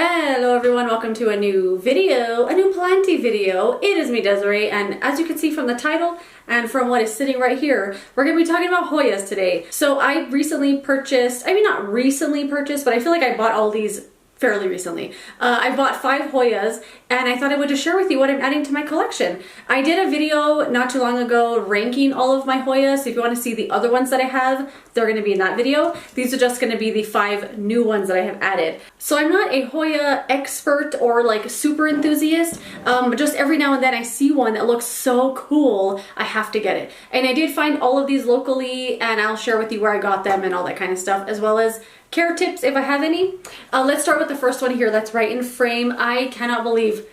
Hello everyone, welcome to a new video, a new planty video. It is me, Desiree, and as you can see from the title and from what is sitting right here, we're going to be talking about Hoyas today. So I recently purchased, not recently purchased, but I feel like I bought all these fairly recently. I bought 5 Hoyas and I thought I would just share with you what I'm adding to my collection. I did a video not too long ago ranking all of my Hoyas, so if you want to see the other ones that I have, they're going to be in that video. These are just going to be the 5 new ones that I have added. So I'm not a Hoya expert or like super enthusiast, but just every now and then I see one that looks so cool, I have to get it. And I did find all of these locally and I'll share with you where I got them and all that kind of stuff, as well as care tips if I have any. Let's start with the first one here that's right in frame. I cannot believe,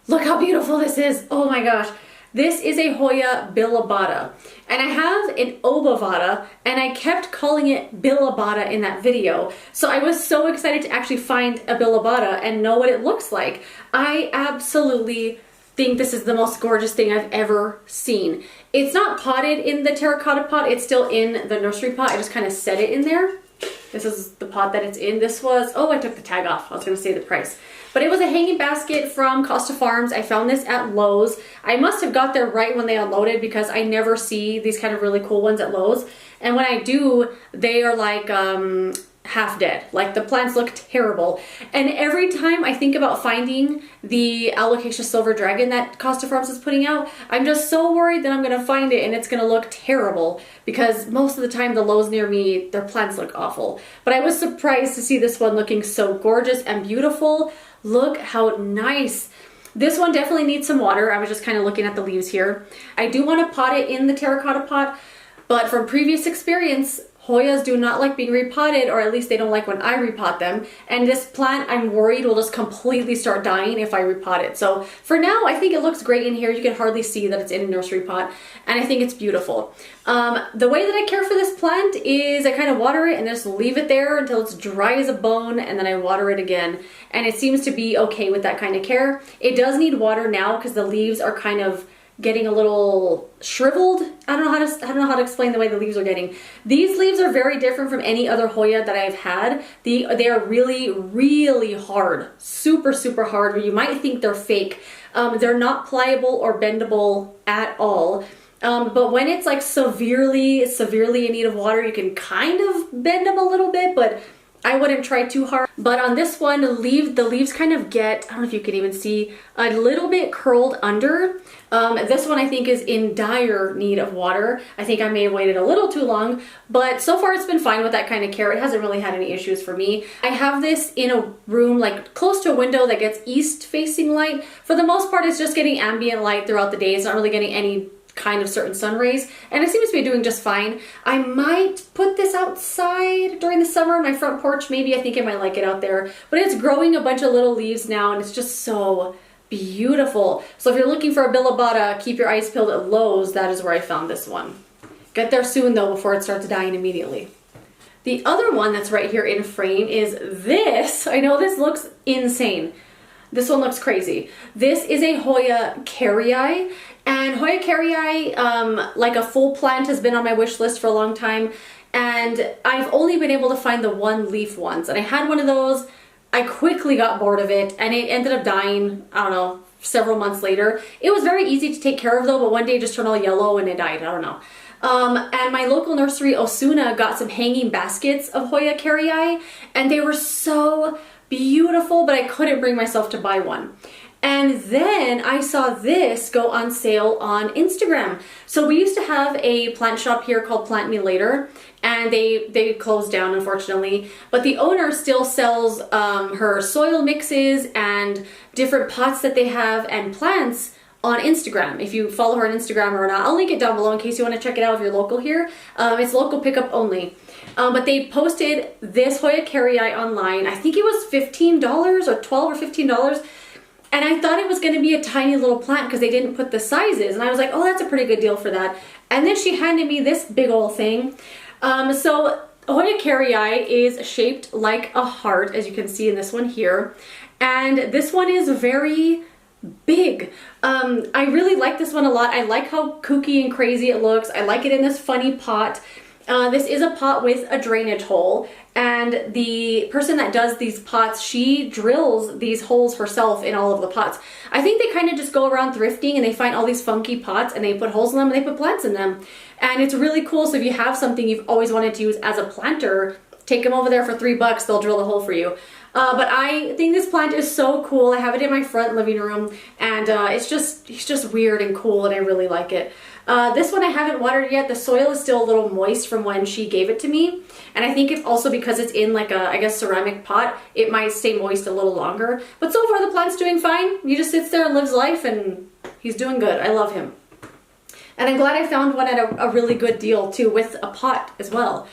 look how beautiful this is. Oh my gosh. This is a Hoya Billabada. And I have an Obavada and I kept calling it Bilobata in that video. So I was so excited to actually find a Bilobata and know what it looks like. I absolutely think this is the most gorgeous thing I've ever seen. It's not potted in the terracotta pot, it's still in the nursery pot. I just kind of set it in there. This is the pot that it's in. This was, oh, I took the tag off. I was going to say the price. But it was a hanging basket from Costa Farms. I found this at Lowe's. I must have got there right when they unloaded because I never see these kind of really cool ones at Lowe's. And when I do, they are like half dead. Like the plants look terrible. And every time I think about finding the Alocasia Silver Dragon that Costa Farms is putting out, I'm just so worried that I'm going to find it and it's going to look terrible because most of the time the Lowe's near me, their plants look awful. But I was surprised to see this one looking so gorgeous and beautiful. Look how nice. This one definitely needs some water. I was just kind of looking at the leaves here. I do want to pot it in the terracotta pot, but from previous experience, Hoyas do not like being repotted, or at least they don't like when I repot them. And this plant, I'm worried, will just completely start dying if I repot it. So for now, I think it looks great in here. You can hardly see that it's in a nursery pot, and I think it's beautiful. The way that I care for this plant is I kind of water it and just leave it there until it's dry as a bone, and then I water it again. And it seems to be okay with that kind of care. It does need water now because the leaves are kind of getting a little shriveled. I don't know how to explain the way the leaves are getting. These leaves are very different from any other Hoya that I've had. They are really hard, super hard, where you might think they're fake. They're not pliable or bendable at all. But when it's like severely in need of water, you can kind of bend them a little bit, but I wouldn't try too hard. But on this one, the leaves kind of get, I don't know if you can even see, a little bit curled under. This one I think is in dire need of water. I think I may have waited a little too long, but so far it's been fine with that kind of care. It hasn't really had any issues for me. I have this in a room like close to a window that gets east facing light. For the most part, it's just getting ambient light throughout the day. It's not really getting any kind of certain sun rays, and it seems to be doing just fine. I might put this outside during the summer on my front porch. Maybe I think I might like it out there, but it's growing a bunch of little leaves now and it's just so beautiful. So if you're looking for a Bilobata, keep your eyes peeled at Lowe's. That is where I found this one. Get there soon though before it starts dying immediately. The other one that's right here in frame is this. I know this looks insane. This one looks crazy. This is a Hoya Carry Eye, and Hoya Carry Eye, like a full plant, has been on my wish list for a long time, and I've only been able to find the one leaf ones, and I had one of those. I quickly got bored of it, and it ended up dying, I don't know, several months later. It was very easy to take care of though, but one day it just turned all yellow and it died, I don't know. And my local nursery, Osuna, got some hanging baskets of Hoya Carry Eye, and they were so beautiful, but I couldn't bring myself to buy one. And then I saw this go on sale on Instagram. So we used to have a plant shop here called Plant Me Later, and they closed down unfortunately, but the owner still sells her soil mixes and different pots that they have and plants on Instagram. If you follow her on Instagram or not, I'll link it down below in case you want to check it out if you're local here. It's local pickup only. But they posted this Hoya Carry Eye online. I think it was $15 or $12 or $15. And I thought it was going to be a tiny little plant because they didn't put the sizes. And I was like, oh, that's a pretty good deal for that. And then she handed me this big old thing. So Hoya Carry Eye is shaped like a heart, as you can see in this one here. And this one is very big. I really like this one a lot. I like how kooky and crazy it looks. I like it in this funny pot. This is a pot with a drainage hole, and the person that does these pots, she drills these holes herself in all of the pots. I think they kind of just go around thrifting and they find all these funky pots and they put holes in them and they put plants in them. And it's really cool. So if you have something you've always wanted to use as a planter, take them over there for $3, they'll drill the hole for you. But I think this plant is so cool. I have it in my front living room, and it's just weird and cool, and I really like it. This one I haven't watered yet. The soil is still a little moist from when she gave it to me, and I think it's also because it's in like a, I guess, ceramic pot, it might stay moist a little longer. But so far the plant's doing fine. He just sits there and lives life, and he's doing good. I love him. And I'm glad I found one at a really good deal too, with a pot as well.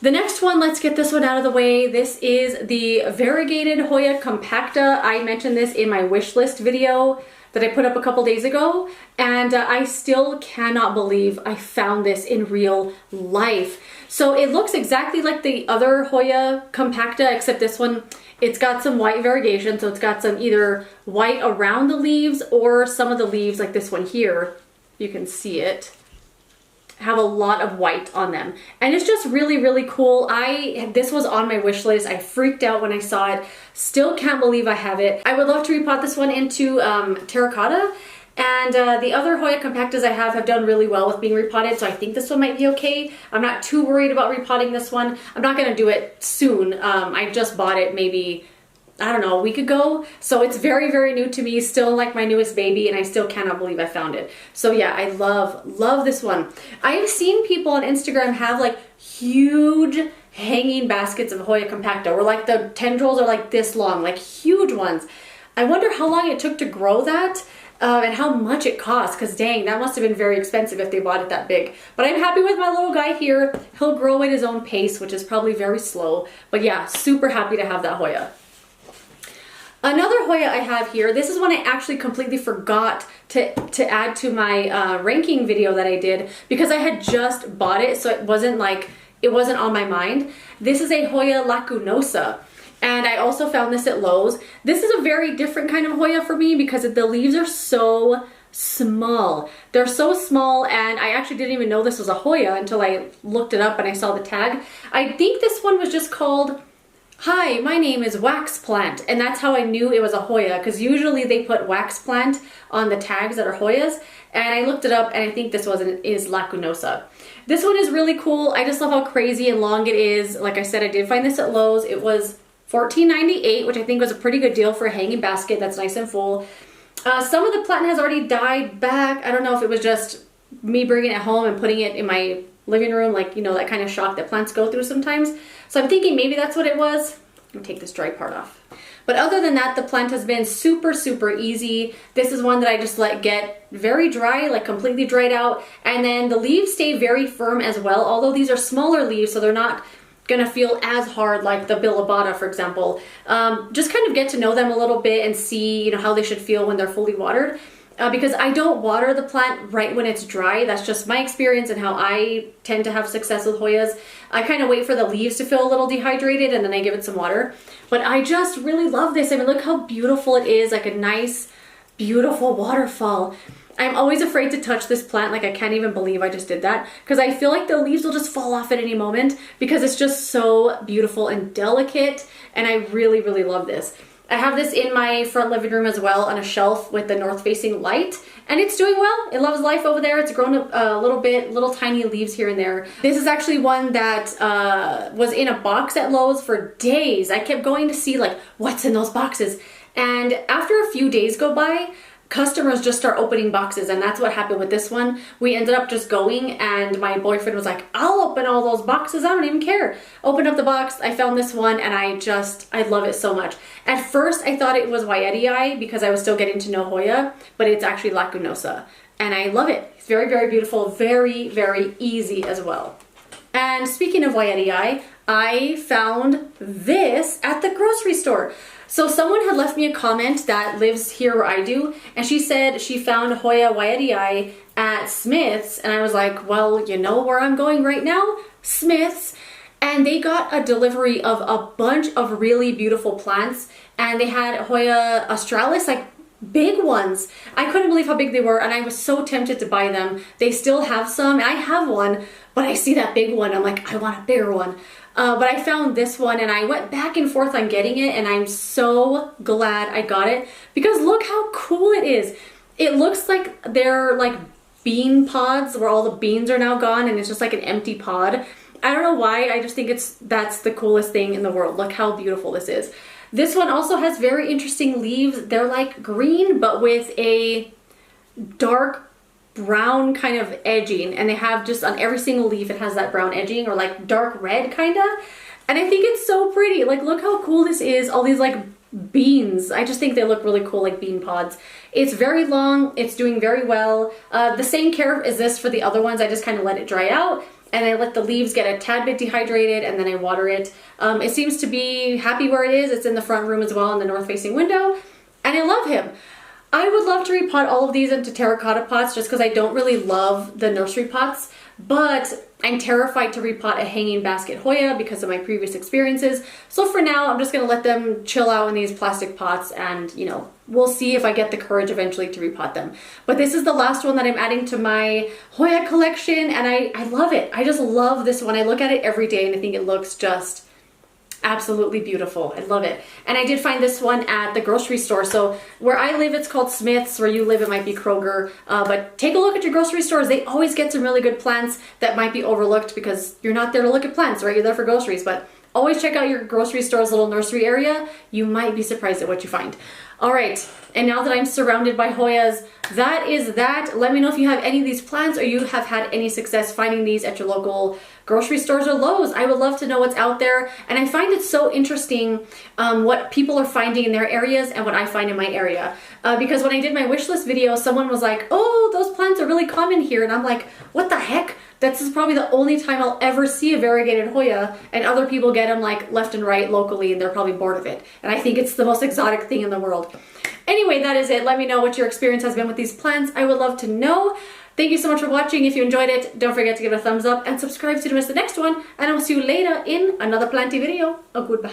The next one, let's get this one out of the way. This is the variegated Hoya Compacta. I mentioned this in my wish list video that I put up a couple days ago, and I still cannot believe I found this in real life. So it looks exactly like the other Hoya Compacta, except this one, it's got some white variegation. So it's got some either white around the leaves, or some of the leaves, like this one here, you can see it, have a lot of white on them, and it's just really, really cool. This was on my wish list. I freaked out when I saw it. Still can't believe I have it. I would love to repot this one into terracotta, and the other Hoya Compactas I have done really well with being repotted, so I think this one might be okay. I'm not too worried about repotting this one. I'm not gonna do it soon. I just bought it maybe, I don't know, a week ago. So it's very, very new to me, still like my newest baby, and I still cannot believe I found it. So yeah, I love this one. I've seen people on Instagram have like huge hanging baskets of Hoya Compacta, where like the tendrils are like this long, like huge ones. I wonder how long it took to grow that, and how much it cost, because dang, that must have been very expensive if they bought it that big. But I'm happy with my little guy here. He'll grow at his own pace, which is probably very slow. But yeah, super happy to have that Hoya. Another Hoya I have here, this is one I actually completely forgot to add to my ranking video that I did, because I had just bought it, so it wasn't on my mind. This is a Hoya Lakunosa, and I also found this at Lowe's. This is a very different kind of Hoya for me, because the leaves are so small. They're so small, and I actually didn't even know this was a Hoya until I looked it up and I saw the tag. I think this one was just called, "Hi, my name is Wax Plant," and that's how I knew it was a Hoya, because usually they put Wax Plant on the tags that are Hoyas, and I looked it up and I think this is Lakunosa. This one is really cool. I just love how crazy and long it is. Like I said, I did find this at Lowe's. It was $14.98, which I think was a pretty good deal for a hanging basket that's nice and full. Some of the plant has already died back. I don't know if it was just me bringing it home and putting it in my living room, like, you know, that kind of shock that plants go through sometimes. So I'm thinking maybe that's what it was. I'm gonna take this dry part off. But other than that, the plant has been super, super easy. This is one that I just let get very dry, like completely dried out. And then the leaves stay very firm as well, although these are smaller leaves, so they're not gonna feel as hard like the bilobata, for example. Just kind of get to know them a little bit and see, you know, how they should feel when they're fully watered. Because I don't water the plant right when it's dry. That's just my experience and how I tend to have success with Hoyas. I kind of wait for the leaves to feel a little dehydrated and then I give it some water. But I just really love this. I mean, look how beautiful it is, like a nice, beautiful waterfall. I'm always afraid to touch this plant. Like, I can't even believe I just did that, because I feel like the leaves will just fall off at any moment, because it's just so beautiful and delicate, and I really, really love this. I have this in my front living room as well, on a shelf with the north-facing light, and it's doing well. It loves life over there. It's grown a little bit, little tiny leaves here and there. This is actually one that was in a box at Lowe's for days. I kept going to see, like, what's in those boxes, and after a few days go by, customers just start opening boxes, and that's what happened with this one. We ended up just going, and my boyfriend was like, "I'll open all those boxes, I don't even care." Opened up the box, I found this one, and I love it so much. At first I thought it was wayetii Eye, because I was still getting to know Hoya, but it's actually Lakunosa, and I love it. It's very, very beautiful, very, very easy as well. And speaking of wayetii Eye, I found this at the grocery store. So someone had left me a comment that lives here where I do, and she said she found Hoya wayetii Eye at Smith's, and I was like, well, you know where I'm going right now? Smith's. And they got a delivery of a bunch of really beautiful plants, and they had Hoya Astralis, like big ones. I couldn't believe how big they were, and I was so tempted to buy them. They still have some, and I have one, but I see that big one, I'm like, I want a bigger one. But I found this one, and I went back and forth on getting it, and I'm so glad I got it, because look how cool it is. It looks like they're like bean pods where all the beans are now gone, and it's just like an empty pod. I don't know why, I just think that's the coolest thing in the world. Look how beautiful this is. This one also has very interesting leaves. They're like green, but with a dark brown kind of edging, and they have just on every single leaf it has that brown edging, or like dark red kind of, and I think it's so pretty. Like, look how cool this is. All these like beans, I just think they look really cool, like bean pods. It's very long, it's doing very well. The same care as this for the other ones. I just kind of let it dry out, and I let the leaves get a tad bit dehydrated, and then I water it. It seems to be happy where it is. It's in the front room as well, in the north facing window, and I love him. I would love to repot all of these into terracotta pots, just because I don't really love the nursery pots, but I'm terrified to repot a hanging basket Hoya because of my previous experiences. So for now, I'm just going to let them chill out in these plastic pots, and you know, we'll see if I get the courage eventually to repot them. But this is the last one that I'm adding to my Hoya collection, and I love it. I just love this one. I look at it every day and I think it looks just absolutely beautiful. I love it. And I did find this one at the grocery store. So where I live, it's called Smith's. Where you live, it might be Kroger. But take a look at your grocery stores. They always get some really good plants that might be overlooked because you're not there to look at plants, right? You're there for groceries. But always check out your grocery store's little nursery area. You might be surprised at what you find. All right, and now that I'm surrounded by Hoyas, that is that. Let me know if you have any of these plants, or you have had any success finding these at your local grocery stores or Lowe's. I would love to know what's out there, and I find it so interesting what people are finding in their areas and what I find in my area. Because when I did my wish list video, someone was like, oh, those plants are really common here, and I'm like, what the heck? This is probably the only time I'll ever see a variegated Hoya, and other people get them like left and right locally, and they're probably bored of it. And I think it's the most exotic thing in the world. Anyway, that is it. Let me know what your experience has been with these plants. I would love to know. Thank you so much for watching. If you enjoyed it, don't forget to give it a thumbs up and subscribe so you don't miss the next one. And I will see you later in another planty video. Goodbye.